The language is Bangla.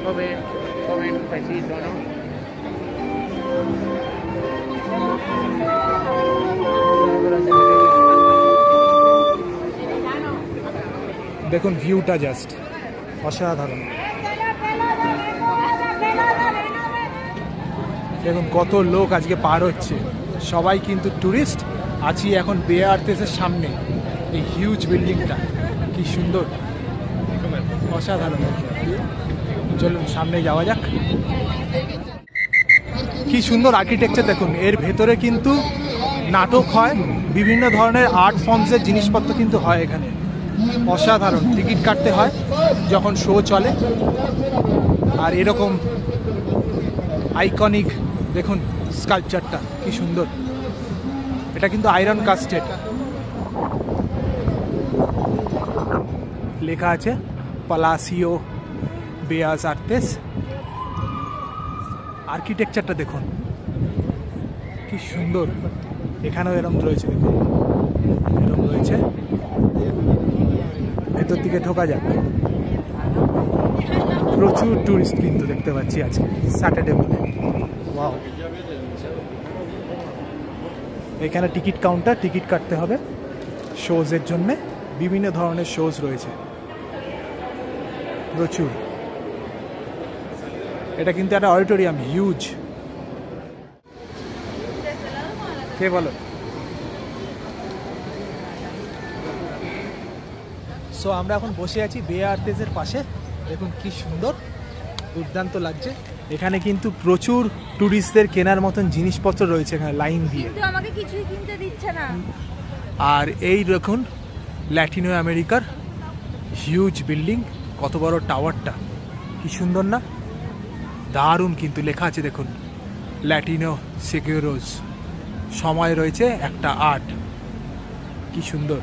Joven, pesito, ¿no? দেখুন ভিউটা জাস্ট অসাধারণ। দেখুন কত লোক আজকে পার হচ্ছে, সবাই কিন্তু ট্যুরিস্ট। আছি এখন বে আর্থেসের সামনে, এই হিউজ বিল্ডিংটা কি সুন্দর, অসাধারণ। চলুন সামনে যাওয়া যাক। কি সুন্দর আর্কিটেকচার দেখুন। এর ভেতরে কিন্তু নাটক হয়, বিভিন্ন ধরনের আর্ট ফর্মসের জিনিসপত্র কিন্তু হয় এখানে। অসাধারণ। টিকিট কাটতে হয় যখন শো চলে। আর এরকম আইকনিক দেখুন স্কাল্পচারটা কি সুন্দর। এটা কিন্তু আয়রন কাস্টেড। লেখা আছে পালাসিও বেয়াস আর্তেস। আর্কিটেকচারটা দেখুন কি সুন্দর। এখানেও এরকম রয়েছে, দেখুন এরকম রয়েছে। ভেতর দিকে ঢোকা যাক। প্রচুর ট্যুরিস্ট কিন্তু দেখতে পাচ্ছি আজকে স্যাটারডে বলে। ওয়াও, এখানে টিকিট কাউন্টার, টিকিট কাটতে হবে শোজের জন্যে। বিভিন্ন ধরনের শোজ রয়েছে প্রচুর। এটা কিন্তু একটা অডিটোরিয়াম, হিউজ। কে বলো? সো আমরা এখন বসে আছি বে আর্থেসের পাশে। দেখুন কি সুন্দর, দুর্দান্ত লাগছে। এখানে কিন্তু প্রচুর ট্যুরিস্টদের কেনার মতন জিনিসপত্র রয়েছে এখানে লাইন দিয়ে। কিন্তু আমাকে কিছুই কিনতে দিচ্ছে না। আর এই দেখুন ল্যাটিনো আমেরিকার হিউজ বিল্ডিং, কত বড় টাওয়ারটা, কি সুন্দর না? দারুণ কিন্তু। লেখা আছে দেখুন ল্যাটিনো সিকিউরোস। সময় রয়েছে 1টা 8। কি সুন্দর।